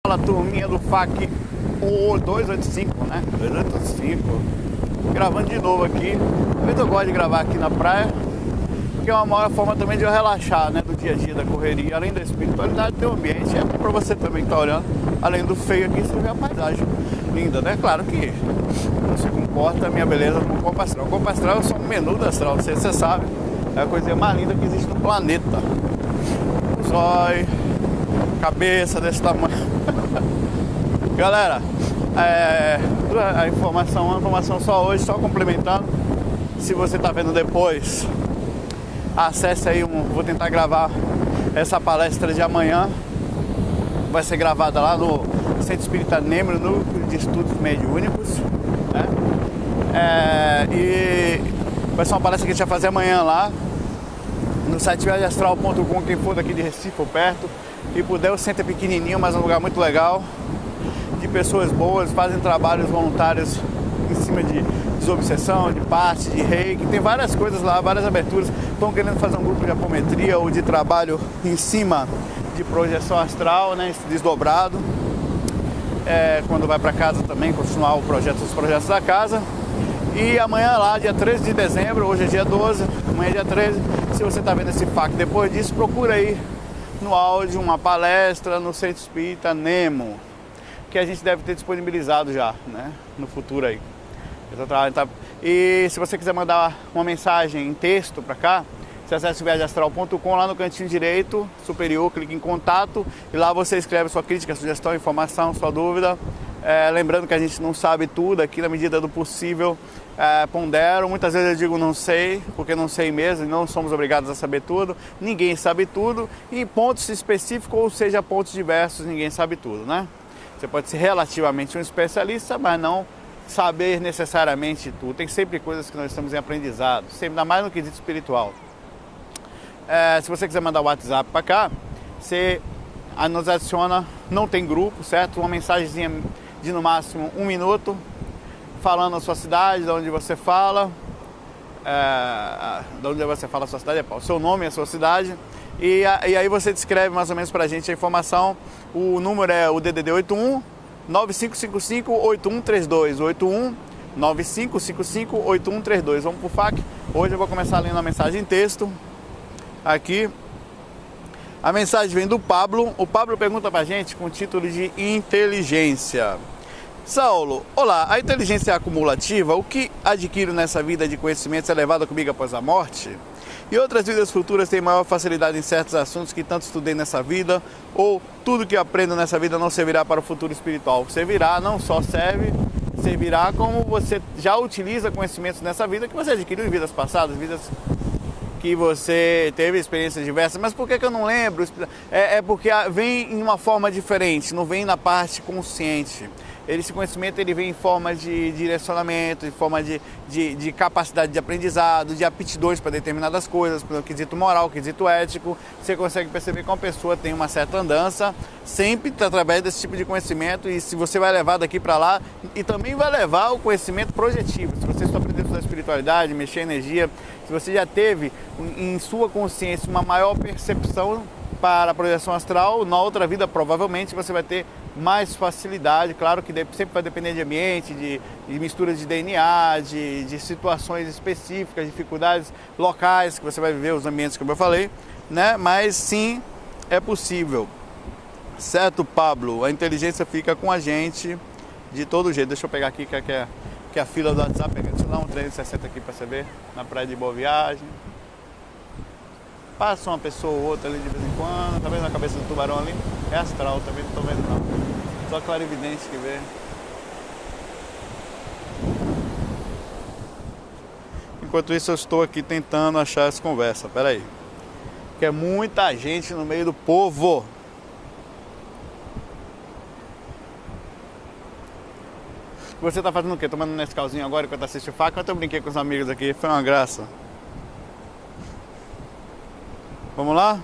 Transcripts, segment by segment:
Fala, turminha do FAQ 285, né? 285. Gravando de novo aqui. Eu gosto de gravar aqui na praia, porque é uma maior forma também de eu relaxar, né? Do dia a dia, da correria. Além da espiritualidade, tem o ambiente. É pra você também que tá olhando. Além do feio aqui, você vê a paisagem linda, né? Claro que não se comporta a minha beleza com o corpo astral. O corpo astral é só um menu do astral, você sabe. É a coisa mais linda que existe no planeta. Zóio, cabeça desse tamanho. Galera, a informação só hoje, só complementando. Se você tá vendo depois, acesse aí, vou tentar gravar essa palestra de amanhã. Vai ser gravada lá no Centro Espírita Nemo, no Núcleo de Estudos Mediúnicos, né? E vai ser uma palestra que a gente vai fazer amanhã lá no site viagemastral.com. Quem for daqui de Recife ou perto e puder, o centro é pequenininho, mas é um lugar muito legal, de pessoas boas, fazem trabalhos voluntários em cima de desobsessão, de parte, de reiki. Tem várias coisas lá, várias aberturas. Estão querendo fazer um grupo de apometria ou de trabalho em cima de projeção astral, né, desdobrado. Quando vai para casa também, continuar os projetos da casa. E amanhã lá, dia 13 de dezembro, hoje é dia 12, amanhã é dia 13. Se você está vendo esse FAQ depois disso, procura aí no áudio uma palestra no Centro Espírita Nemo, que a gente deve ter disponibilizado já, né, no futuro aí. E se você quiser mandar uma mensagem em texto para cá, você acessa o viagemastral.com, lá no cantinho direito superior, clique em contato e lá você escreve sua crítica, sugestão, informação, sua dúvida. Lembrando que a gente não sabe tudo aqui, na medida do possível, pondero. Muitas vezes eu digo não sei, porque não sei mesmo, e não somos obrigados a saber tudo. Ninguém sabe tudo, e em pontos específicos, ou seja, pontos diversos, ninguém sabe tudo, né? Você pode ser relativamente um especialista, mas não saber necessariamente tudo. Tem sempre coisas que nós estamos em aprendizado, sempre, ainda mais no quesito espiritual. Se você quiser mandar o WhatsApp para cá, você nos adiciona, não tem grupo, certo? Uma mensagenzinha de no máximo 1 minuto, falando a sua cidade, de onde você fala, de onde você fala a sua cidade, o seu nome e a sua cidade, e aí você descreve mais ou menos pra gente a informação. O número é o DDD 81 9555 8132, 81 9555 8132. Vamos pro FAQ. Hoje eu vou começar lendo a mensagem em texto aqui. A mensagem vem do Pablo. O Pablo pergunta pra gente com o título de inteligência. Saulo, olá, a inteligência é acumulativa? O que adquiro nessa vida de conhecimentos é levado comigo após a morte? E outras vidas futuras têm maior facilidade em certos assuntos que tanto estudei nessa vida? Ou tudo que aprendo nessa vida não servirá para o futuro espiritual? Servirá, não só servirá como você já utiliza conhecimentos nessa vida que você adquiriu em vidas passadas, vidas que você teve experiências diversas. Mas por que eu não lembro? Porque vem em uma forma diferente, não vem na parte consciente. Esse conhecimento ele vem em forma de direcionamento, em forma de capacidade de aprendizado, de aptidões para determinadas coisas, pelo quesito moral, quesito ético. Você consegue perceber que uma pessoa tem uma certa andança, sempre através desse tipo de conhecimento, e se você vai levar daqui para lá, e também vai levar o conhecimento projetivo. Se você está aprendendo da espiritualidade, mexer energia, se você já teve em sua consciência uma maior percepção para a projeção astral, na outra vida provavelmente você vai ter mais facilidade. Claro que sempre vai depender de ambiente, de misturas de DNA, de situações específicas, dificuldades locais que você vai viver, os ambientes como eu falei, né? Mas sim, é possível. Certo, Pablo? A inteligência fica com a gente de todo jeito. Deixa eu pegar aqui que a fila do WhatsApp, deixa eu dar um 360 aqui para você ver, na praia de Boa Viagem. Passa uma pessoa ou outra ali de vez em quando. Tá vendo a cabeça do tubarão ali? É astral, também não tô vendo não. Só clarividente que vê. Enquanto isso eu estou aqui tentando achar essa conversa. Pera aí. Que é muita gente no meio do povo. Você tá fazendo o quê? Tomando um Nescauzinho agora enquanto assiste o FAQ? Ontem eu brinquei com os amigos aqui, foi uma graça. Vamos lá?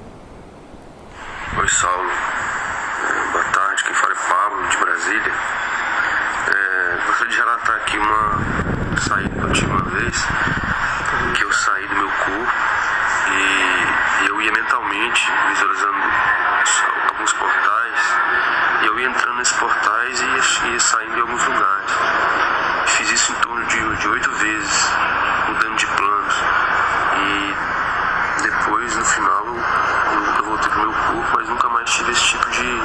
Oi, Saulo. Boa tarde, quem fala é Pablo, de Brasília. Gostaria de relatar aqui uma saída que eu tive uma vez, que eu saí do meu corpo e eu ia mentalmente visualizando alguns portais, e eu ia entrando entrando nesses portais e ia saindo em alguns lugares. Fiz isso em torno de 8 vezes, mudando de planos. E depois, no final, eu voltei pro meu corpo, mas nunca mais tive esse tipo de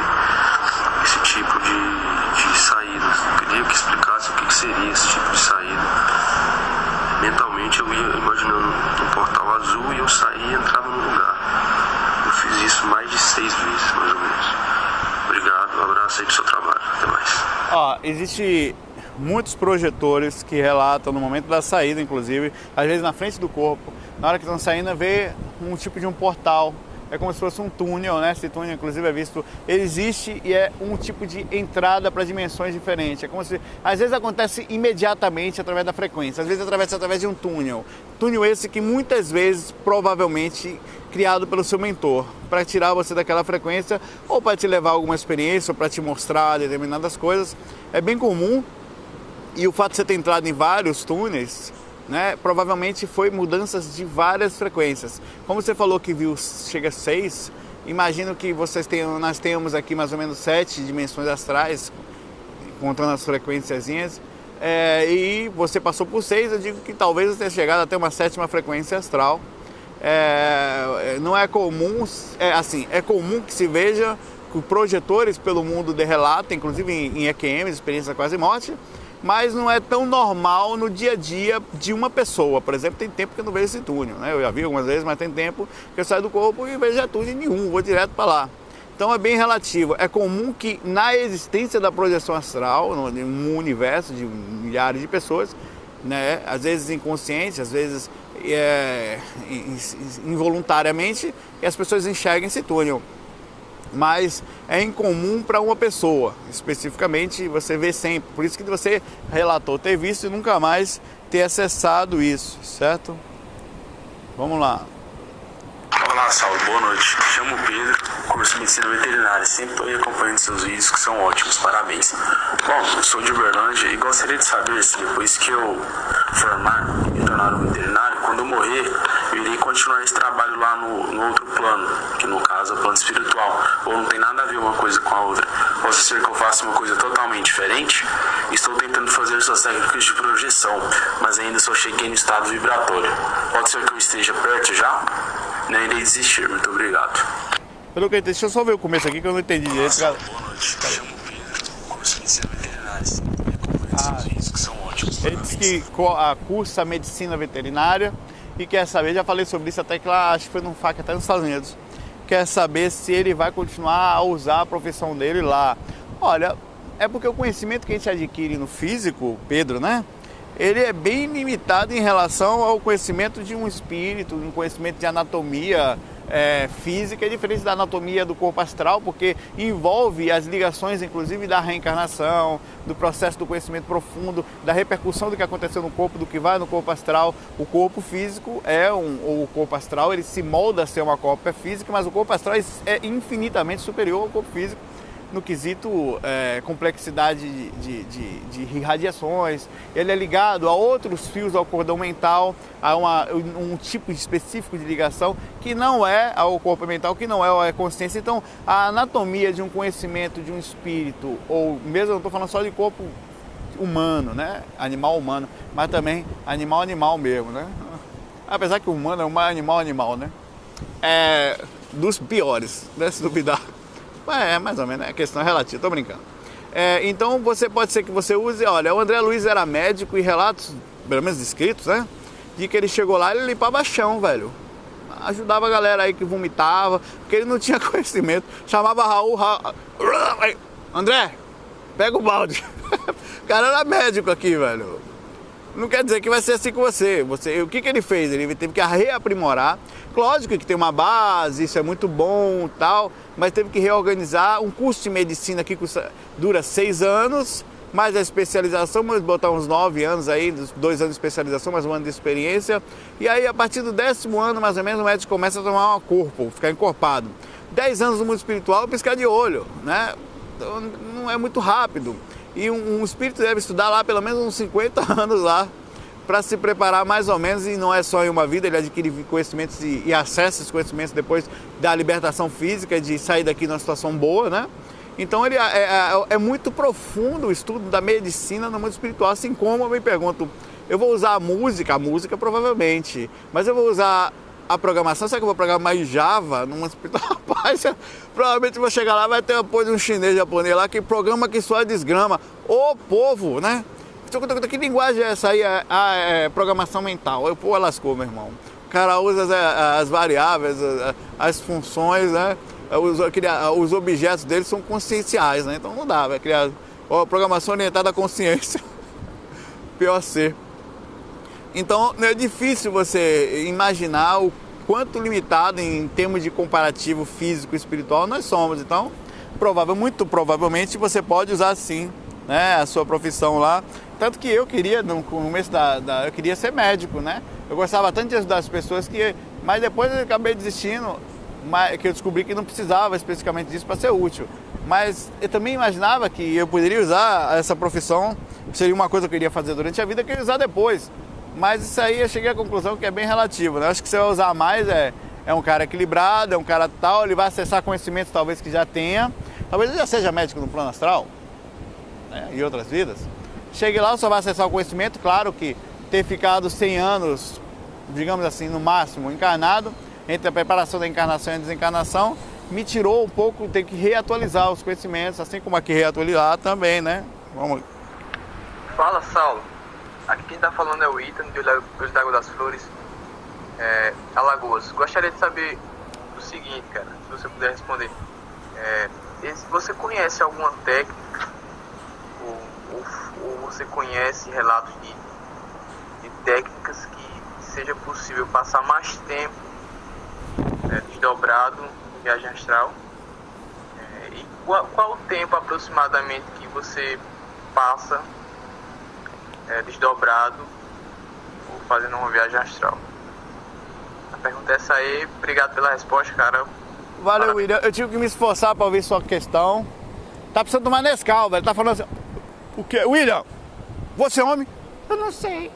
saídas. Eu queria que explicasse o que seria esse tipo de saída. Mentalmente eu ia imaginando um portal azul e eu saía e entrava no lugar. Eu fiz isso mais de 6 vezes, mais ou menos. Obrigado, um abraço aí pro seu trabalho. Até mais. Existe muitos projetores que relatam no momento da saída, inclusive, às vezes na frente do corpo, na hora que estão saindo, vê um tipo de um portal. É como se fosse um túnel, né? Esse túnel, inclusive, é visto, ele existe e é um tipo de entrada para dimensões diferentes. É como se, às vezes acontece imediatamente através da frequência, às vezes através de um túnel. Túnel esse que muitas vezes, provavelmente, criado pelo seu mentor, para tirar você daquela frequência, ou para te levar a alguma experiência, ou para te mostrar determinadas coisas. É bem comum, e o fato de você ter entrado em vários túneis, né, provavelmente foi mudanças de várias frequências. Como você falou que viu, chega a 6, imagino que nós temos aqui mais ou menos 7 dimensões astrais, contando as frequênciazinhas, e você passou por 6, eu digo que talvez você tenha chegado até uma 7ª frequência astral. Não é comum, é comum que se veja que projetores pelo mundo relatam, inclusive em EQM, experiência quase morte, mas não é tão normal no dia a dia de uma pessoa. Por exemplo, tem tempo que eu não vejo esse túnel, né? Eu já vi algumas vezes, mas tem tempo que eu saio do corpo e vejo túnel nenhum, vou direto para lá. Então é bem relativo. É comum que na existência da projeção astral, num universo de milhares de pessoas, né? Às vezes inconsciente, às vezes involuntariamente, e as pessoas enxerguem esse túnel. Mas é incomum para uma pessoa, especificamente, você vê sempre. Por isso que você relatou ter visto e nunca mais ter acessado isso, certo? Vamos lá. Olá, Saulo, boa noite. Me chamo Pedro, curso de Medicina Veterinária. Sempre estou aí acompanhando seus vídeos, que são ótimos, parabéns. Bom, eu sou de Uberlândia e gostaria de saber se depois que eu formar e me tornar um veterinário, quando eu morrer, eu irei continuar esse trabalho lá no outro plano, que no caso é o plano espiritual, ou não tem nada a ver uma coisa com a outra. Pode ser que eu faça uma coisa totalmente diferente. Estou tentando fazer suas técnicas de projeção, mas ainda só cheguei no estado vibratório. Pode ser que eu esteja perto já? Não irei desistir, muito obrigado. Pelo que deixa eu só ver o começo aqui que eu não entendi direito. Boa noite, me chamo Pedro, curso de Medicina Veterinária. Acompanho seus vídeos, que são ótimos. Ele disse que cursa Medicina Veterinária e quer saber, já falei sobre isso até que lá, acho que foi num FAQ até nos Estados Unidos, quer saber se ele vai continuar a usar a profissão dele lá. Olha, é porque o conhecimento que a gente adquire no físico, Pedro, né? Ele é bem limitado em relação ao conhecimento de um espírito, um conhecimento de anatomia física, é diferente da anatomia do corpo astral, porque envolve as ligações, inclusive, da reencarnação, do processo do conhecimento profundo, da repercussão do que aconteceu no corpo, do que vai no corpo astral. O corpo físico o corpo astral, ele se molda a ser uma cópia física, mas o corpo astral é infinitamente superior ao corpo físico no quesito complexidade de radiações. Ele é ligado a outros fios ao cordão mental, a um tipo específico de ligação que não é ao corpo mental, que não é a consciência. Então, a anatomia de um conhecimento de um espírito, ou mesmo, eu não estou falando só de corpo humano, né? Animal humano, mas também animal mesmo, né? Apesar que o humano é um animal, né? Dos piores, né? Se duvidar. Mais ou menos, a questão é relativa, tô brincando. Então pode ser que você use, olha, o André Luiz era médico e relatos, pelo menos escritos, né? De que ele chegou lá e ele limpava chão, velho. Ajudava a galera aí que vomitava, porque ele não tinha conhecimento. Chamava Raul, André, pega o balde. O cara era médico aqui, velho. Não quer dizer que vai ser assim com você. O que ele fez? Ele teve que reaprimorar. Lógico que tem uma base, isso é muito bom e tal, mas teve que reorganizar. Um curso de medicina que dura 6 anos, mais a especialização, vamos botar uns 9 anos aí, 2 anos de especialização, mais 1 ano de experiência. E aí, a partir do 10º ano, mais ou menos, o médico começa a tomar ficar encorpado. 10 anos no mundo espiritual, piscar de olho, né? Então, não é muito rápido. E um espírito deve estudar lá pelo menos uns 50 anos lá, para se preparar mais ou menos, e não é só em uma vida, ele adquire conhecimentos e acessa esses conhecimentos depois da libertação física, de sair daqui numa situação boa, né? Então é muito profundo o estudo da medicina no mundo espiritual, assim como eu me pergunto, eu vou usar a música provavelmente, mas eu vou usar a programação, será que eu vou programar em Java no mundo espiritual? Rapaz, provavelmente eu vou chegar lá, vai ter apoio de um chinês, japonês lá, que programa que só é desgrama. Ô povo, né? Que linguagem é essa aí? É programação mental. Pô, lascou, meu irmão. O cara usa as variáveis, as funções, né? Os objetos deles são conscienciais, né? Então não dá, vai criar programação orientada à consciência. POC. Então é difícil você imaginar o quanto limitado em termos de comparativo físico e espiritual nós somos. Então, muito provavelmente você pode usar sim, né, a sua profissão lá. Tanto que eu queria, no começo eu queria ser médico, né? Eu gostava tanto de ajudar as pessoas mas depois eu acabei desistindo, que eu descobri que não precisava especificamente disso para ser útil. Mas eu também imaginava que eu poderia usar essa profissão, seria uma coisa que eu iria fazer durante a vida, que eu ia usar depois. Mas isso aí eu cheguei à conclusão que é bem relativo, né? Acho que você vai usar mais, é um cara equilibrado, é um cara tal, ele vai acessar conhecimentos talvez que já tenha. Talvez ele já seja médico no plano astral, né? E outras vidas. Chegue lá, só vai acessar o conhecimento, claro que ter ficado 100 anos, digamos assim, no máximo, encarnado, entre a preparação da encarnação e a desencarnação, me tirou um pouco, ter que reatualizar os conhecimentos, assim como aqui reatualizar também, né? Vamos. Fala, Saulo. Aqui quem está falando é o Ítalo, de Olhos d'Água das Flores, Alagoas. Gostaria de saber o seguinte, cara, se você puder responder. Você conhece alguma técnica, ou você conhece relatos de técnicas que seja possível passar mais tempo desdobrado em viagem astral? E qual o tempo aproximadamente que você passa desdobrado ou fazendo uma viagem astral? A pergunta é essa aí. Obrigado pela resposta, cara. Valeu, William. Eu tive que me esforçar para ouvir sua questão. Tá precisando tomar Nescau, velho. Tá falando assim... O quê? William, você é homem? Eu não sei.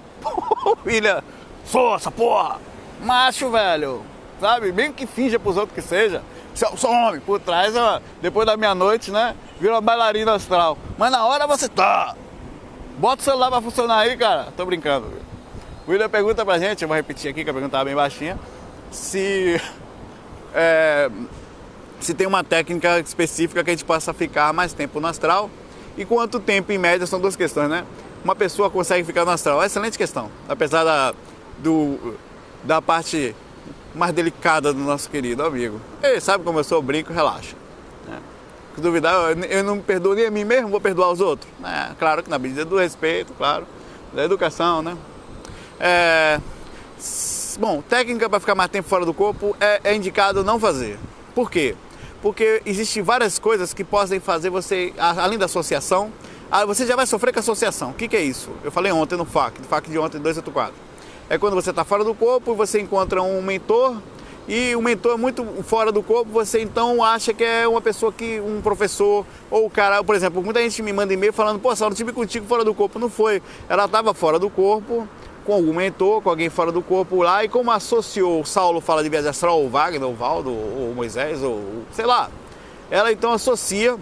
William, força, porra. Macho, velho. Sabe? Bem que finja pros outros que seja. Sou homem. Por trás, depois da meia-noite, né? Vira uma bailarina astral. Mas na hora você tá... Bota o celular pra funcionar aí, cara. Tô brincando. O William pergunta pra gente, eu vou repetir aqui, que a pergunta tava bem baixinha, se tem uma técnica específica que a gente possa ficar mais tempo no astral e quanto tempo, em média, são duas questões, né? Uma pessoa consegue ficar no astral? Excelente questão. Apesar da parte mais delicada do nosso querido amigo. Ele sabe como eu sou, brinco, relaxa. Se duvidar, eu não me perdoo nem a mim mesmo, vou perdoar os outros. Claro que na medida do respeito, claro, da educação, né? Bom, técnica para ficar mais tempo fora do corpo é indicado não fazer. Por quê? Porque existem várias coisas que podem fazer você, além da associação, você já vai sofrer com a associação. O que é isso? Eu falei ontem no FAQ de ontem, 284. É quando você está fora do corpo e você encontra um mentor, e o mentor é muito fora do corpo, você então acha que é uma pessoa um professor, ou o cara, por exemplo, muita gente me manda e-mail falando, pô, Saulo, eu estive contigo fora do corpo. Não foi, ela estava fora do corpo, com algum mentor, com alguém fora do corpo lá, e como associou, Saulo fala de viagem astral, ou Wagner, ou Valdo, ou Moisés, ou sei lá, ela então associa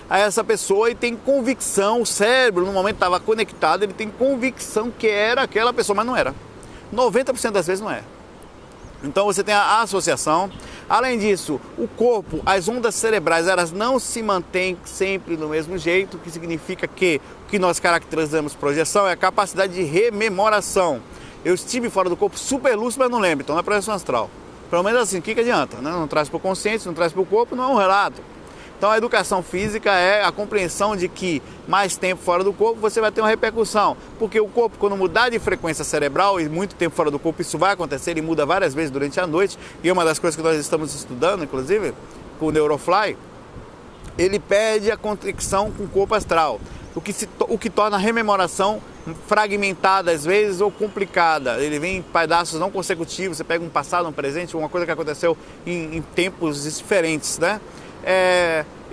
a essa pessoa e tem convicção, o cérebro no momento estava conectado, ele tem convicção que era aquela pessoa, mas não era. 90% das vezes não é. Então você tem a associação. Além disso, o corpo, as ondas cerebrais, elas não se mantêm sempre do mesmo jeito, o que significa que o que nós caracterizamos projeção é a capacidade de rememoração. Eu estive fora do corpo super lúcido, mas não lembro, então não é projeção astral. Pelo menos assim, o que adianta? Né? Não traz para o consciente, não traz para o corpo, não é um relato. Então a educação física é a compreensão de que mais tempo fora do corpo você vai ter uma repercussão. Porque o corpo, quando mudar de frequência cerebral e muito tempo fora do corpo, isso vai acontecer, ele muda várias vezes durante a noite. E é uma das coisas que nós estamos estudando, inclusive, com o Neurofly, ele perde a conexão com o corpo astral. O que torna a rememoração fragmentada às vezes ou complicada. Ele vem em pedaços não consecutivos, você pega um passado, um presente, uma coisa que aconteceu em tempos diferentes, né?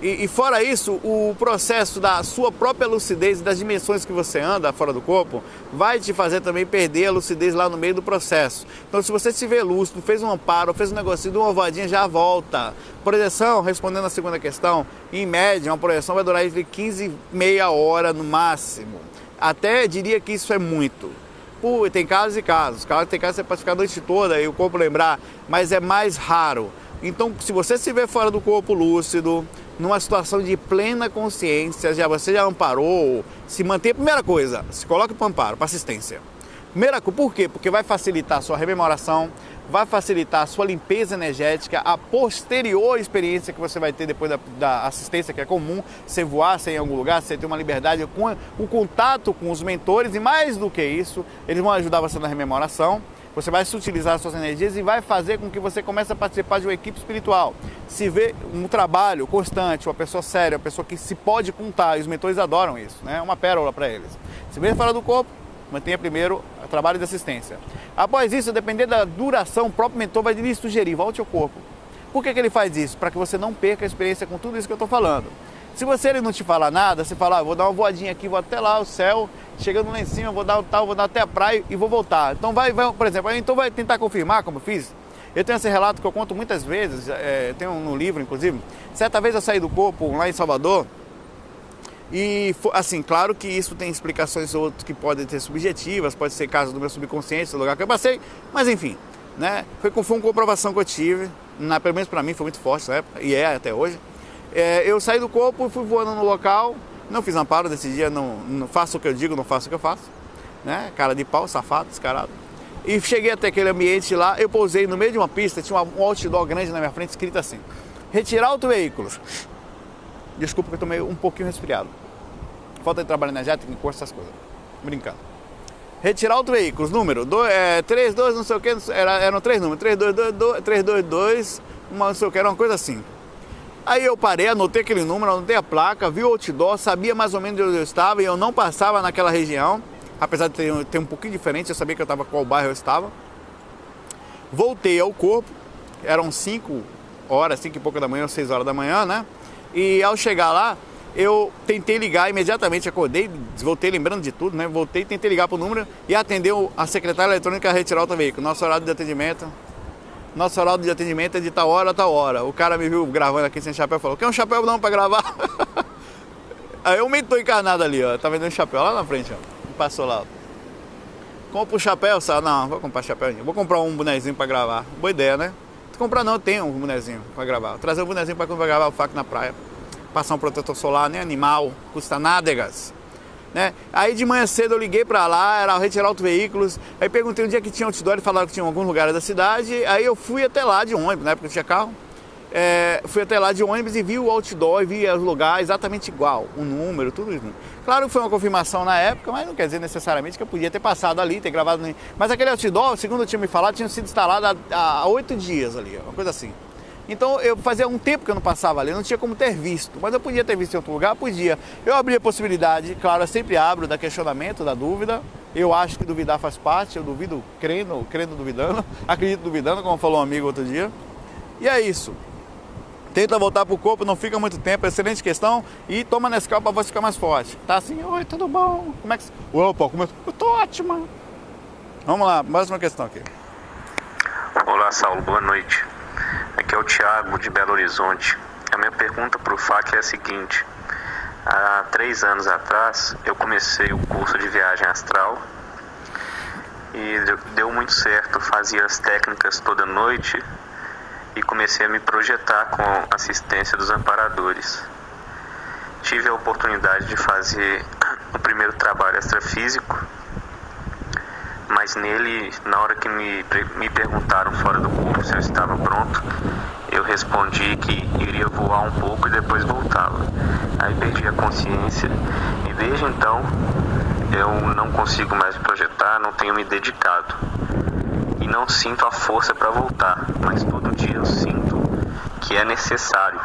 E fora isso, o processo da sua própria lucidez e das dimensões que você anda fora do corpo vai te fazer também perder a lucidez lá no meio do processo. Então, se você se vê lúcido, fez um amparo, fez um negocinho, deu uma voadinha, já volta. Projeção, respondendo a segunda questão, em média, uma projeção vai durar entre 15 e meia hora no máximo. Até diria que isso é muito. Tem casos e casos. Tem casos que você pode ficar a noite toda e o corpo lembrar, mas é mais raro. Então, se você se vê fora do corpo lúcido, numa situação de plena consciência, você já amparou, se mantém. Primeira coisa, se coloque para amparo, para assistência. Por quê? Porque vai facilitar a sua rememoração, vai facilitar a sua limpeza energética, a posterior experiência que você vai ter depois da assistência, que é comum, você voar, você ir em algum lugar, você ter uma liberdade com o contato com os mentores, e mais do que isso, eles vão ajudar você na rememoração. Você vai se utilizar as suas energias e vai fazer com que você comece a participar de uma equipe espiritual. Se vê um trabalho constante, uma pessoa séria, uma pessoa que se pode contar, e os mentores adoram isso, né? É uma pérola para eles. Se vê fora do corpo, mantenha primeiro o trabalho de assistência. Após isso, dependendo da duração, o próprio mentor vai lhe sugerir, volte ao corpo. Por que ele faz isso? Para que você não perca a experiência com tudo isso que eu estou falando. Se ele não te falar nada, você fala, vou dar uma voadinha aqui, vou até lá o céu, chegando lá em cima, vou dar até a praia e vou voltar. Então por exemplo, então vai tentar confirmar como eu fiz. Eu tenho esse relato que eu conto muitas vezes, tem no livro inclusive. Certa vez eu saí do corpo lá em Salvador e, assim, claro que isso tem explicações outras que podem ser subjetivas, pode ser caso do meu subconsciente, do lugar que eu passei, mas enfim, né? Foi uma comprovação que eu tive, pelo menos para mim foi muito forte na época, e é até hoje. Eu saí do corpo e fui voando no local, não fiz amparo desse dia, não faço o que eu digo, não faço o que eu faço, né? Cara de pau, safado, descarado. E cheguei até aquele ambiente lá, eu pousei no meio de uma pista, tinha um outdoor grande na minha frente, escrito assim, retirar autoveículos. Desculpa que eu tomei um pouquinho resfriado. Falta de trabalho energético, em curso, essas coisas. Brincando. Retirar autoveículos, número 32, não sei o que, eram 3 números, 322, não sei o que, era uma coisa assim. Aí eu parei, anotei aquele número, anotei a placa, vi o outdoor, sabia mais ou menos onde eu estava e eu não passava naquela região, apesar de ter um pouquinho diferente, eu sabia que eu estava qual bairro eu estava. Voltei ao corpo, eram 5 horas, 5 e pouca da manhã, 6 horas da manhã, né? E ao chegar lá, eu tentei ligar, imediatamente acordei, voltei lembrando de tudo, né? Voltei, tentei ligar para o número e atendeu a secretária eletrônica a retirar o veículo. Nosso horário de atendimento é de tal hora a tal hora. O cara me viu gravando aqui sem chapéu e falou, quer um chapéu não para gravar? Aí o mentor encarnado ali, ó, tá vendendo um chapéu lá na frente, ó. Passou lá, ó. Compra o chapéu, sabe? Não, vou comprar chapéu, vou comprar um bonezinho para gravar. Boa ideia, né? Se comprar não, eu tenho um bonezinho para gravar. Vou trazer um bonezinho para gravar o faco na praia. Passar um protetor solar, nem animal, custa nádegas. Né? Aí de manhã cedo eu liguei para lá, era retirar autoveículos, aí perguntei onde é que tinha outdoor e falaram que tinha em alguns lugares da cidade, aí eu fui até lá de ônibus, na época eu tinha carro, fui até lá de ônibus e vi o outdoor, vi os lugares exatamente igual, o número, tudo isso. Claro que foi uma confirmação na época, mas não quer dizer necessariamente que eu podia ter passado ali, ter gravado, mas aquele outdoor, segundo eu tinha me falado, tinha sido instalado há 8 dias ali, uma coisa assim. Então, eu fazia um tempo que eu não passava ali, não tinha como ter visto, mas eu podia ter visto em outro lugar, podia. Eu abri a possibilidade, claro, eu sempre abro da questionamento, da dúvida. Eu acho que duvidar faz parte, eu duvido crendo duvidando, acredito duvidando, como falou um amigo outro dia. E é isso. Tenta voltar pro corpo, não fica muito tempo, excelente questão. E toma Nescau pra você ficar mais forte. Tá assim, oi, tudo bom? Como é que... Opa, como eu tô ótima. Vamos lá, mais uma questão aqui. Olá, Saulo, boa noite. Aqui é o Thiago, de Belo Horizonte. A minha pergunta para o FAQ é a seguinte. Há 3 anos atrás, eu comecei o curso de viagem astral e deu muito certo. Fazia as técnicas toda noite e comecei a me projetar com assistência dos amparadores. Tive a oportunidade de fazer o primeiro trabalho extrafísico, mas nele, na hora que me perguntaram fora do corpo se eu estava pronto, eu respondi que iria voar um pouco e depois voltava. Aí perdi a consciência e desde então eu não consigo mais me projetar, não tenho me dedicado. E não sinto a força para voltar, mas todo dia eu sinto que é necessário.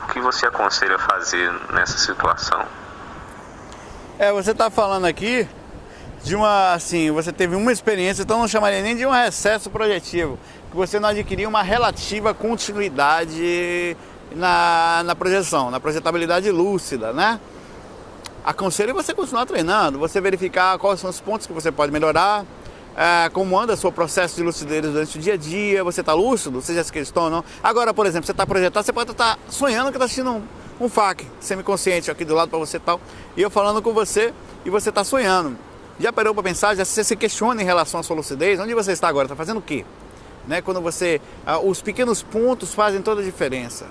O que você aconselha a fazer nessa situação? Você está falando aqui de uma, assim, você teve uma experiência, então não chamaria nem de um recesso projetivo, que você não adquiriu uma relativa continuidade na projeção, na projetabilidade lúcida, né? Aconselho você continuar treinando, você verificar quais são os pontos que você pode melhorar, como anda o seu processo de lucidez durante o dia a dia, você está lúcido, você já se questionou. Agora, por exemplo, você está projetado, você pode estar sonhando que está assistindo um FAQ semiconsciente aqui do lado para você e tal, e eu falando com você e você está sonhando. Já parou para pensar, já se questiona em relação à sua lucidez? Onde você está agora? Está fazendo o quê? Né? Quando você, os pequenos pontos fazem toda a diferença.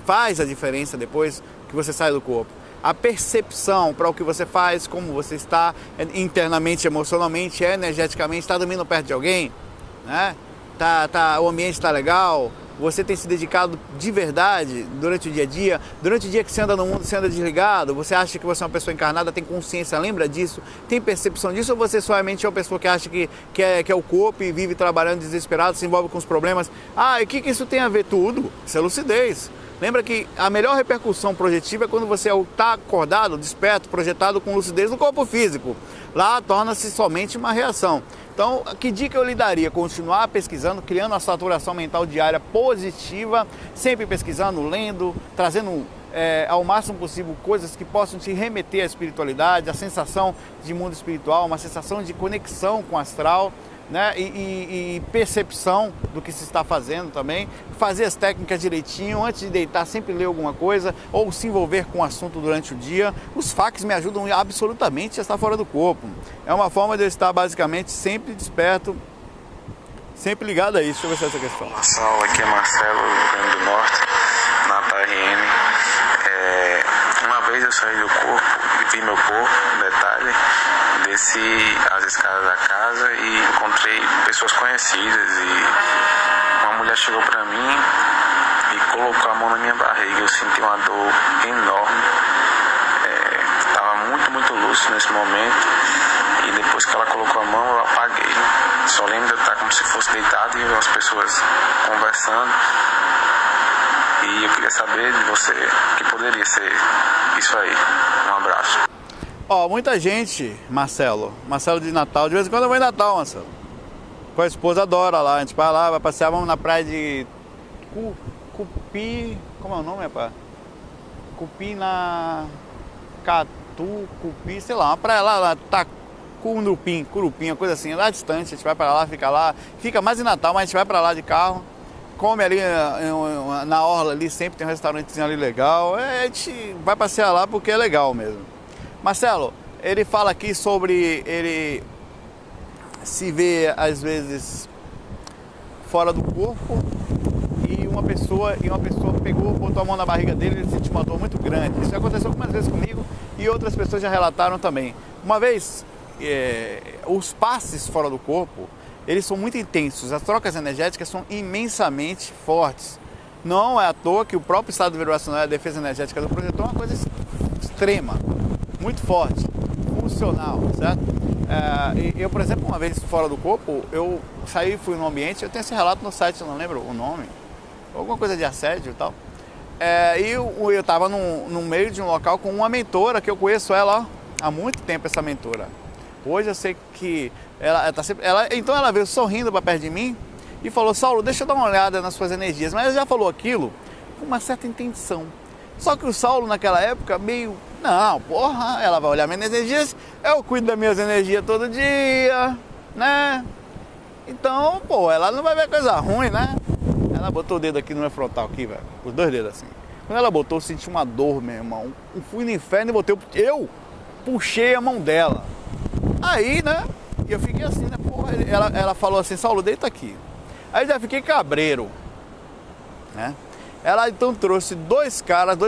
Faz a diferença depois que você sai do corpo. A percepção para o que você faz, como você está internamente, emocionalmente, energeticamente, está dormindo perto de alguém, né? O ambiente está legal, você tem se dedicado de verdade durante o dia, durante o dia que você anda no mundo, você anda desligado, você acha que você é uma pessoa encarnada, tem consciência, lembra disso, tem percepção disso, ou você somente é uma pessoa que acha que é o corpo e vive trabalhando desesperado, se envolve com os problemas? E o que isso tem a ver? Tudo, isso é lucidez. Lembra que a melhor repercussão projetiva é quando você está acordado, desperto, projetado com lucidez no corpo físico. Lá torna-se somente uma reação. Então, que dica eu lhe daria? Continuar pesquisando, criando uma saturação mental diária positiva, sempre pesquisando, lendo, trazendo ao máximo possível coisas que possam te remeter à espiritualidade, à sensação de mundo espiritual, uma sensação de conexão com o astral, né? E percepção do que se está fazendo também, fazer as técnicas direitinho, antes de deitar sempre ler alguma coisa ou se envolver com o assunto durante o dia. Os FAQs me ajudam absolutamente a estar fora do corpo, é uma forma de eu estar basicamente sempre desperto, sempre ligado a isso. Deixa eu ver se é essa questão. Olá, aqui é Marcelo, do Rio Grande do Norte, na TRN. Uma vez eu saí do corpo e vi meu corpo, detalhe, desci as escadas da casa e encontrei pessoas conhecidas e uma mulher chegou pra mim e colocou a mão na minha barriga. Eu senti uma dor enorme, estava muito lúcido nesse momento e depois que ela colocou a mão eu apaguei. Só lembro de eu estar como se fosse deitado e as pessoas conversando. E eu queria saber de você o que poderia ser isso aí. Um abraço. Muita gente, Marcelo de Natal, de vez em quando eu vou em Natal, Marcelo. Com a esposa adora lá, a gente vai lá, vai passear, vamos na praia de Cupi, como é o nome, rapaz? Cupi na Catu, Cupi, sei lá, uma praia lá Curupim, uma coisa assim, lá distante, a gente vai pra lá, fica mais em Natal, mas a gente vai pra lá de carro. Come ali na orla ali, sempre tem um restaurantezinho ali legal. A gente vai passear lá porque é legal mesmo. Marcelo, ele fala aqui sobre ele se ver às vezes fora do corpo e uma pessoa pegou, botou a mão na barriga dele e ele sentiu uma dor muito grande. Isso aconteceu algumas vezes comigo e outras pessoas já relataram também. Uma vez, os passes fora do corpo, eles são muito intensos, as trocas energéticas são imensamente fortes. Não é à toa que o próprio estado vibracional e a defesa energética do projetor é uma coisa extrema, muito forte, funcional, certo? Eu, por exemplo, uma vez fora do corpo, eu saí, fui num ambiente, eu tenho esse relato no site, eu não lembro o nome, alguma coisa de assédio e tal. E eu estava no meio de um local com uma mentora, que eu conheço ela há muito tempo, essa mentora. Hoje eu sei que então ela veio sorrindo para perto de mim e falou: Saulo, deixa eu dar uma olhada nas suas energias. Mas ela já falou aquilo com uma certa intenção. Só que o Saulo naquela época meio, não, porra, ela vai olhar minhas energias, eu cuido das minhas energias todo dia, né? Então, ela não vai ver coisa ruim, né? Ela botou o dedo aqui no meu frontal aqui, velho, os dois dedos assim. Quando ela botou, eu senti uma dor, meu irmão. Eu fui no inferno e eu puxei a mão dela. Aí, né, eu fiquei assim, né, porra, ela falou assim: Saulo, deita aqui. Aí eu já fiquei cabreiro, né? Ela então trouxe dois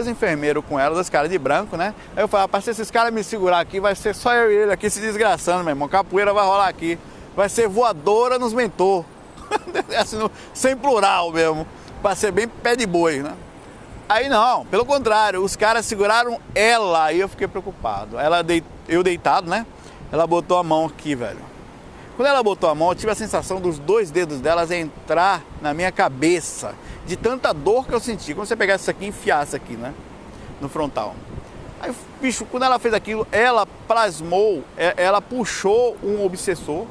enfermeiros com ela, 2 caras de branco, né? Aí eu falei: rapaz, se esses caras me segurar aqui, vai ser só eu e ele aqui se desgraçando, meu irmão. Capoeira vai rolar aqui. Vai ser voadora nos mentor. Assim, sem plural mesmo. Pra ser bem pé de boi, né? Aí não, pelo contrário, os caras seguraram ela e eu fiquei preocupado. Eu deitado, né? Ela botou a mão aqui, velho. Quando ela botou a mão, eu tive a sensação dos 2 dedos delas entrar na minha cabeça, de tanta dor que eu senti. Quando você pegasse isso aqui e enfiasse aqui, né, no frontal. Aí, bicho, quando ela fez aquilo, ela plasmou, ela puxou um obsessor,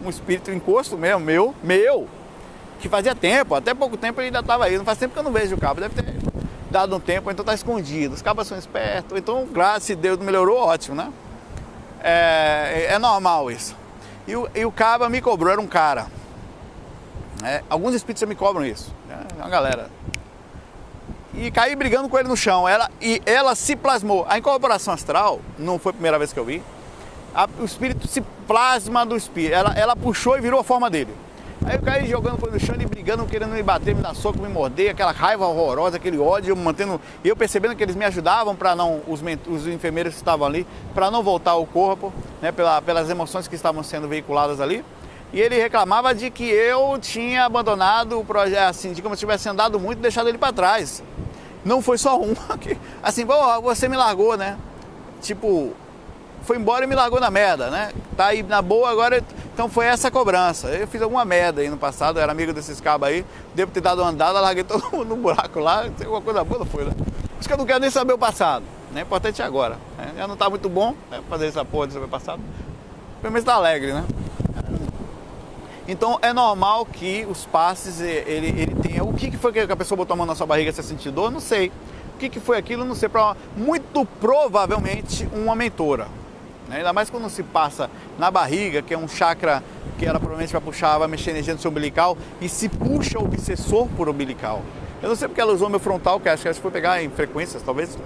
um espírito encosto mesmo, meu, que fazia tempo, até pouco tempo ele ainda estava aí. Não faz tempo que eu não vejo o cabo, deve ter dado um tempo, ou então está escondido. Os cabas são espertos, ou então, graças a Deus, melhorou, ótimo, né? É normal isso. E o caba me cobrou, era um cara. Alguns espíritos já me cobram isso, uma galera. E caí brigando com ele no chão. Ela se plasmou. A incorporação astral, não foi a primeira vez que eu vi. O espírito se plasma do espírito. Ela puxou e virou a forma dele. Aí eu caí jogando com ele no chão e brigando, querendo me bater, me dar soco, me morder, aquela raiva horrorosa, aquele ódio, eu percebendo que eles me ajudavam para não, os enfermeiros que estavam ali, para não voltar ao corpo, né, pelas emoções que estavam sendo veiculadas ali. E ele reclamava de que eu tinha abandonado o projeto, assim, de como se eu tivesse andado muito e deixado ele para trás. Não foi só um, assim, você me largou, né? Tipo, foi embora e me largou na merda, né? Tá aí na boa agora, então foi essa cobrança. Eu fiz alguma merda aí no passado, eu era amigo desses cabos aí, devo ter dado uma andada, larguei todo mundo no buraco lá, alguma coisa boa não foi, né? Por isso que eu não quero nem saber o passado, né? O importante é agora, né? Já não tá muito bom, né, fazer essa porra de saber o passado, pelo menos tá alegre, né? Então é normal que os passes, ele tenha... O que foi que a pessoa botou a mão na sua barriga, você sentiu dor? Não sei. O que foi aquilo? Não sei. Muito provavelmente uma mentora. Ainda mais quando se passa na barriga, que é um chakra que ela provavelmente vai puxar, vai mexer energia no seu umbilical e se puxa o obsessor por umbilical. Eu não sei porque ela usou meu frontal, que acho que foi pegar em frequências talvez,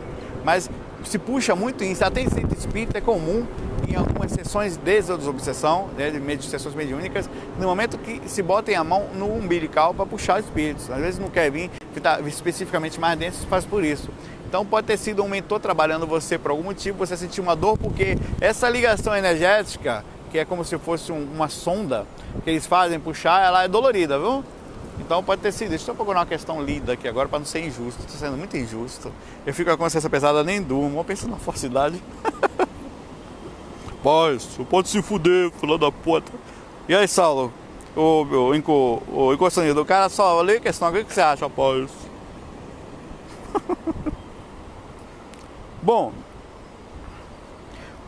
mas se puxa muito isso. Até em centro espírita é comum, em algumas sessões de desobsessão, de sessões mediúnicas, no momento que se botem a mão no umbilical para puxar espíritos. Às vezes não quer vir, está especificamente mais denso, faz por isso. Então pode ter sido um mentor trabalhando você por algum motivo, você sentiu uma dor, porque essa ligação energética, que é como se fosse uma sonda que eles fazem puxar, ela é dolorida, viu? Então pode ter sido. Deixa eu procurar uma questão lida aqui agora para não ser injusto. Estou sendo muito injusto. Eu fico com a consciência pesada, nem durmo. Eu penso na falsidade. Paz, pode se fuder, filho da puta. E aí, Saulo? O encostando do cara, só lê a questão. O que você acha, rapaz? Bom,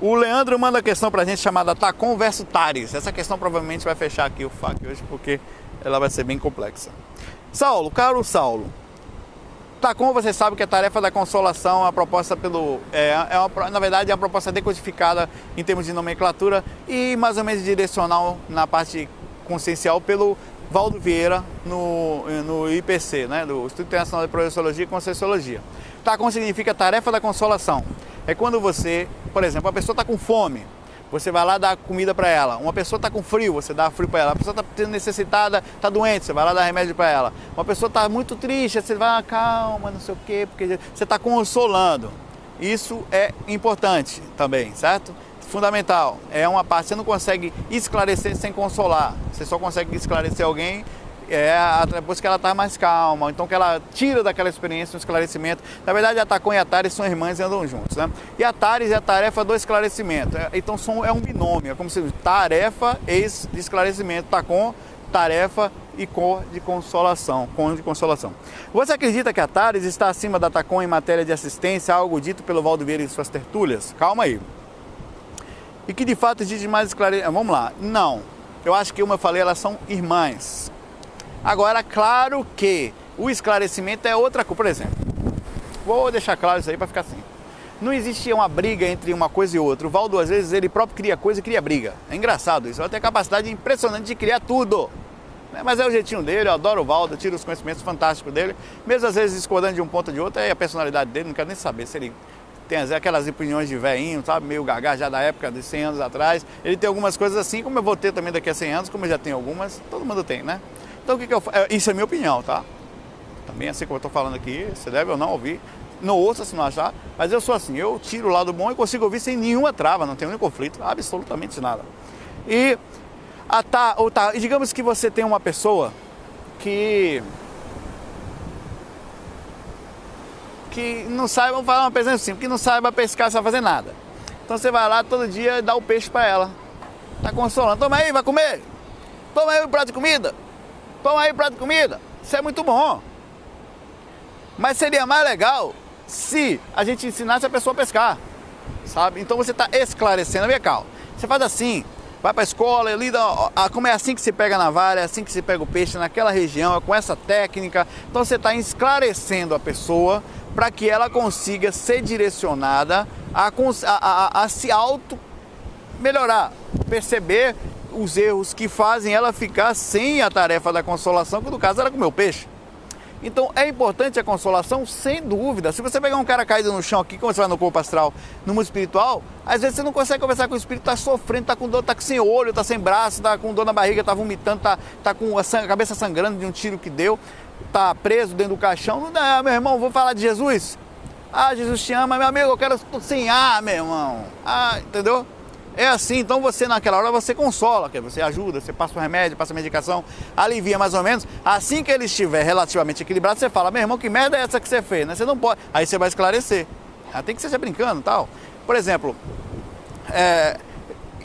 o Leandro manda a questão pra gente chamada Tacon versus Tares. Essa questão provavelmente vai fechar aqui o FAQ hoje porque ela vai ser bem complexa. Saulo, caro Saulo, Tacon, você sabe que a tarefa da consolação, a proposta na verdade é uma proposta decodificada em termos de nomenclatura e mais ou menos direcional na parte consciencial pelo Valdo Vieira no IPC, né, do Instituto Internacional de Projeciologia e Conscienciologia. Tacon significa tarefa da consolação. É quando você, por exemplo, a pessoa está com fome, você vai lá dar comida para ela. Uma pessoa está com frio, você dá frio para ela. A pessoa está necessitada, está doente, você vai lá dar remédio para ela. Uma pessoa está muito triste, você vai, calma, não sei o quê, porque você está consolando. Isso é importante também, certo? Fundamental. É uma parte, você não consegue esclarecer sem consolar. Você só consegue esclarecer alguém depois que ela está mais calma, então que ela tira daquela experiência um esclarecimento. Na verdade, a Tacon e a Tares são irmãs e andam juntos, né? E a Tares é a tarefa do esclarecimento. Então é um binômio, é como se tarefa, ex de esclarecimento. Tacon, tarefa e cor de consolação. Você acredita que a Tares está acima da Tacon em matéria de assistência, algo dito pelo Valdo Vieira em suas tertúlias? Calma aí. E que de fato existe mais esclarecimento? Vamos lá. Não. Eu acho que, como eu falei, elas são irmãs. Agora, claro que o esclarecimento é outra coisa. Por exemplo, vou deixar claro isso aí para ficar assim. Não existe uma briga entre uma coisa e outra. O Valdo, às vezes, ele próprio cria coisa e cria briga. É engraçado isso. Ele tem a capacidade impressionante de criar tudo. Mas é o jeitinho dele, eu adoro o Valdo, eu tiro os conhecimentos fantásticos dele. Mesmo às vezes discordando de um ponto ou de outro, é a personalidade dele, não quero nem saber se ele tem aquelas opiniões de velhinho, sabe, meio gaga já da época de 100 anos atrás. Ele tem algumas coisas assim, como eu vou ter também daqui a 100 anos, como eu já tenho algumas, todo mundo tem, né? Então o que eu faço? Isso é minha opinião, tá? Também assim como eu estou falando aqui, você deve ou não ouvir. Não ouça se não achar, mas eu sou assim, eu tiro o lado bom e consigo ouvir sem nenhuma trava, não tenho nenhum conflito, absolutamente nada. E digamos que você tem uma pessoa que não saiba, vamos falar uma pessoa assim, que não saiba pescar, não sabe fazer nada. Então você vai lá todo dia e dá o peixe para ela. Tá consolando, toma aí, vai comer. Toma aí um prato de comida. Toma aí um prato de comida. Isso é muito bom. Mas seria mais legal se a gente ensinasse a pessoa a pescar, sabe? Então você está esclarecendo, minha calma. Você faz assim, vai para a escola, lida, como é assim que se pega na vara, é assim que se pega o peixe naquela região, é com essa técnica. Então você está esclarecendo a pessoa para que ela consiga ser direcionada a se auto-melhorar, perceber os erros que fazem ela ficar sem a tarefa da consolação, que no caso era comer o peixe. Então é importante a consolação, sem dúvida. Se você pegar um cara caído no chão aqui, como você vai no corpo astral, no mundo espiritual, às vezes você não consegue conversar com o espírito, está sofrendo, está com dor, está sem olho, está sem braço, está com dor na barriga, está vomitando, está com a cabeça sangrando de um tiro que deu, está preso dentro do caixão. Não, meu irmão, vou falar de Jesus. Ah, Jesus te ama, meu amigo, eu quero sem ar, meu irmão. Ah, entendeu? É assim, então você naquela hora você consola, você ajuda, você passa o remédio, passa a medicação, alivia mais ou menos. Assim que ele estiver relativamente equilibrado, você fala, meu irmão, que merda é essa que você fez? Né? Você não pode. Aí você vai esclarecer. Tem que ser brincando e tal. Por exemplo,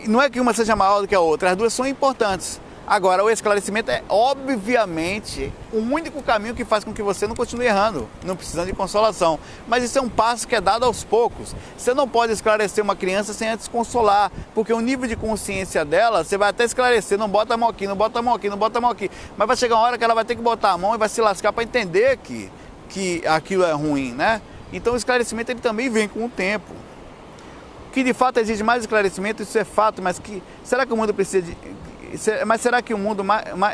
não é que uma seja maior do que a outra, as duas são importantes. Agora, o esclarecimento é, obviamente, o único caminho que faz com que você não continue errando, não precisando de consolação. Mas isso é um passo que é dado aos poucos. Você não pode esclarecer uma criança sem antes consolar, porque o nível de consciência dela, você vai até esclarecer, não bota a mão aqui, não bota a mão aqui, não bota a mão aqui. Mas vai chegar uma hora que ela vai ter que botar a mão e vai se lascar para entender que aquilo é ruim, né? Então o esclarecimento ele também vem com o tempo. Que de fato exige mais esclarecimento, isso é fato, mas será que o mundo precisa de... Mas será que o mundo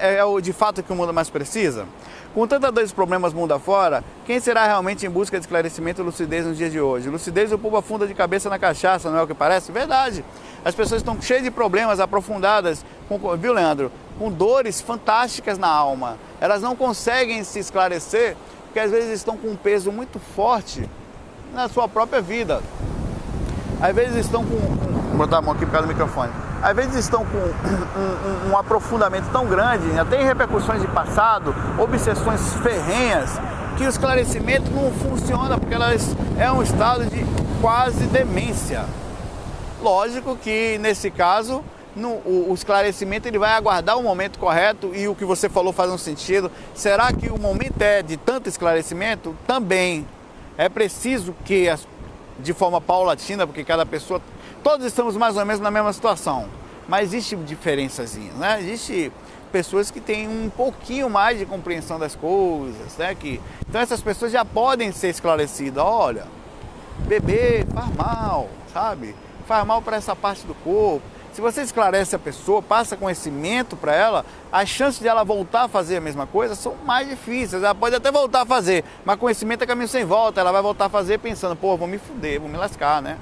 é de fato que o mundo mais precisa? Com tantos dois problemas mundo afora, quem será realmente em busca de esclarecimento e lucidez nos dias de hoje? Lucidez o povo afunda de cabeça na cachaça, não é o que parece? Verdade. As pessoas estão cheias de problemas aprofundadas, viu, Leandro? Com dores fantásticas na alma. Elas não conseguem se esclarecer porque às vezes estão com um peso muito forte na sua própria vida. Às vezes estão com... Vou botar a mão aqui por causa do microfone. Às vezes estão com um aprofundamento tão grande, até em repercussões de passado, obsessões ferrenhas, que o esclarecimento não funciona, porque elas é um estado de quase demência. Lógico que, nesse caso, o esclarecimento ele vai aguardar o momento correto, e o que você falou faz um sentido. Será que o momento é de tanto esclarecimento? Também é preciso que, de forma paulatina, porque cada pessoa... Todos estamos mais ou menos na mesma situação, mas existe diferençazinhas, né? Existe pessoas que têm um pouquinho mais de compreensão das coisas, né? Então essas pessoas já podem ser esclarecidas. Olha, beber faz mal, sabe? Faz mal para essa parte do corpo. Se você esclarece a pessoa, passa conhecimento para ela, as chances de ela voltar a fazer a mesma coisa são mais difíceis. Ela pode até voltar a fazer, mas conhecimento é caminho sem volta. Ela vai voltar a fazer pensando, pô, vou me fuder, vou me lascar, né?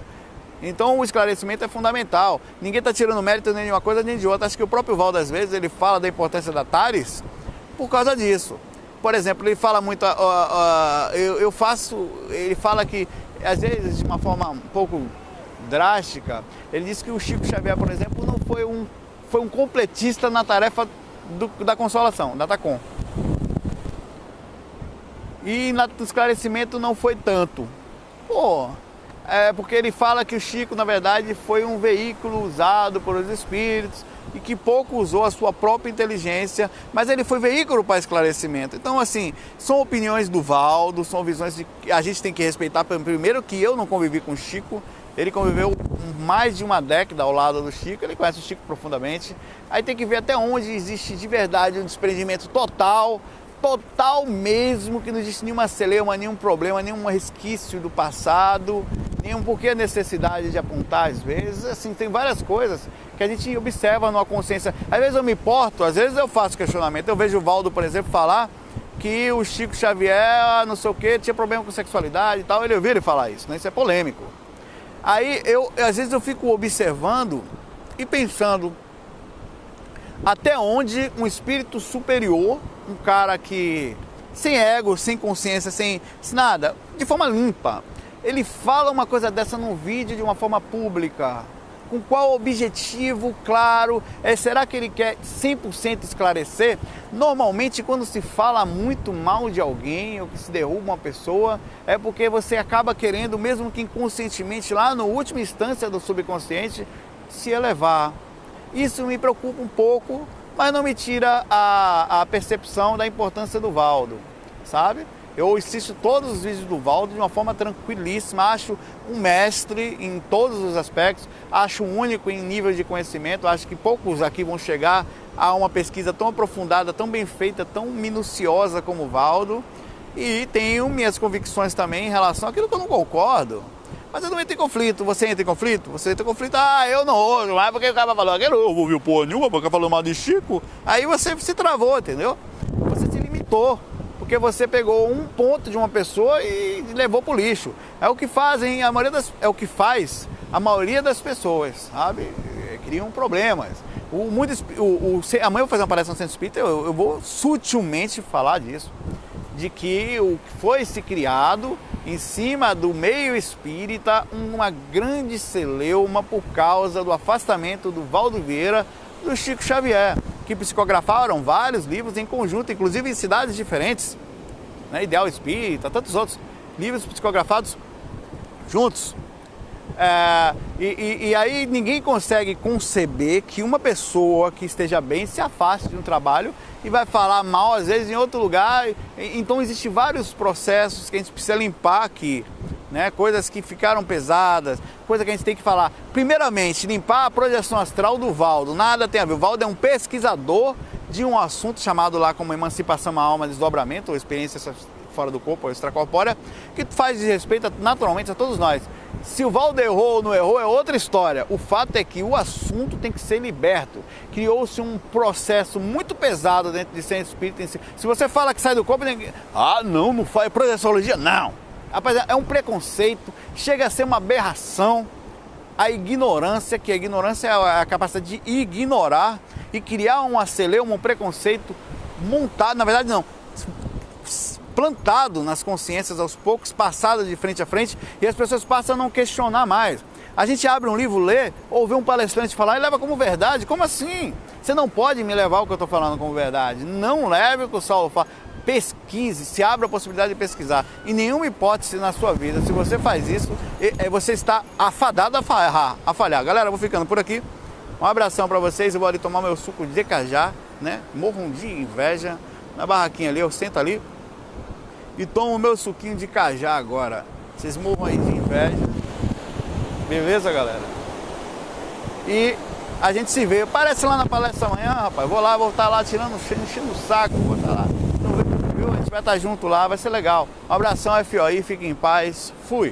Então o esclarecimento é fundamental. Ninguém está tirando mérito nem de uma coisa nem de outra. Acho que o próprio Valdo, às vezes, ele fala da importância da TARES por causa disso. Por exemplo, ele fala muito... Ele fala que, às vezes, de uma forma um pouco drástica, ele diz que o Chico Xavier, por exemplo, não foi um completista na tarefa da consolação, da TACOM. E no esclarecimento não foi tanto. Pô... porque ele fala que o Chico, na verdade, foi um veículo usado pelos espíritos e que pouco usou a sua própria inteligência, mas ele foi veículo para esclarecimento. Então, assim, são opiniões do Valdo, são visões que a gente tem que respeitar. Primeiro que eu não convivi com o Chico, ele conviveu mais de uma década ao lado do Chico, ele conhece o Chico profundamente. Aí tem que ver até onde existe de verdade um desprendimento total mesmo, que não existe nenhuma celeuma, nenhum problema, nenhum resquício do passado, nenhum porquê a necessidade de apontar às vezes. Assim, tem várias coisas que a gente observa numa consciência. Às vezes eu me importo, às vezes eu faço questionamento. Eu vejo o Valdo, por exemplo, falar que o Chico Xavier, não sei o que, tinha problema com sexualidade e tal. Ele ouviu ele falar isso, né? Isso é polêmico. Aí, às vezes eu fico observando e pensando até onde um espírito superior, um cara que sem ego, sem consciência, sem nada, de forma limpa, ele fala uma coisa dessa num vídeo de uma forma pública, com qual objetivo claro? Será que ele quer 100% esclarecer? Normalmente, quando se fala muito mal de alguém ou que se derruba uma pessoa, é porque você acaba querendo, mesmo que inconscientemente, lá na última instância do subconsciente, se elevar. Isso me preocupa um pouco, mas não me tira a percepção da importância do Valdo, sabe? Eu assisto todos os vídeos do Valdo de uma forma tranquilíssima, acho um mestre em todos os aspectos, acho único em nível de conhecimento, acho que poucos aqui vão chegar a uma pesquisa tão aprofundada, tão bem feita, tão minuciosa como o Valdo. e tenho minhas convicções também em relação àquilo que eu não concordo. Mas eu não entro em conflito. Você entra em conflito? Você entra em conflito? Ah, eu não ouço, mas porque o cara falou, eu não ouvi porra nenhuma, porque falou mal de Chico. Aí você se travou, entendeu? Você se limitou, porque você pegou um ponto de uma pessoa e levou pro lixo. É o que fazem, é o que faz a maioria das pessoas, sabe? Criam problemas. Amanhã eu vou fazer uma palestra no Centro Espírita, eu vou sutilmente falar disso. De que o que foi se criado em cima do meio espírita uma grande celeuma por causa do afastamento do Valdo Vieira do Chico Xavier, que psicografaram vários livros em conjunto, inclusive em cidades diferentes, né? Ideal Espírita, tantos outros livros psicografados juntos. E aí ninguém consegue conceber que uma pessoa que esteja bem se afaste de um trabalho e vai falar mal às vezes em outro lugar. Então existem vários processos que a gente precisa limpar aqui, né? Coisas que ficaram pesadas, coisa que a gente tem que falar. Primeiramente, limpar a projeção astral do Valdo. Nada tem a ver. O Valdo é um pesquisador de um assunto chamado lá como emancipação da alma, desdobramento ou experiência fora do corpo ou extracorpórea, que faz respeito naturalmente a todos nós. Se o Valdo errou ou não errou é outra história. O fato é que o assunto tem que ser liberto. Criou-se um processo muito pesado dentro de Centro Espírita. Se você fala que sai do corpo, não faz projeciologia, não. Rapaz, é um preconceito, chega a ser uma aberração. A ignorância, que a ignorância é a capacidade de ignorar e criar uma celeuma, um preconceito montado, na verdade não, plantado nas consciências aos poucos, passado de frente a frente, e as pessoas passam a não questionar mais. A gente abre um livro, lê, ou vê um palestrante falar e leva como verdade. Como assim? Você não pode me levar o que eu estou falando como verdade. Não leve o que o Saulo fala. Pesquise, se abre a possibilidade de pesquisar. Em nenhuma hipótese na sua vida, se você faz isso, você está afadado a falhar. Galera, eu vou ficando por aqui. Um abração para vocês. Eu vou ali tomar meu suco de cajá, né? Morro de inveja. Na barraquinha ali, eu sento ali e tomo o meu suquinho de cajá agora. Vocês morram aí de inveja. Beleza, galera? E a gente se vê. Aparece lá na palestra amanhã, rapaz. Vou estar lá tirando, enchendo o saco. Vou estar lá. A gente vai estar junto lá, vai ser legal. Um abração, FOI, fiquem em paz. Fui.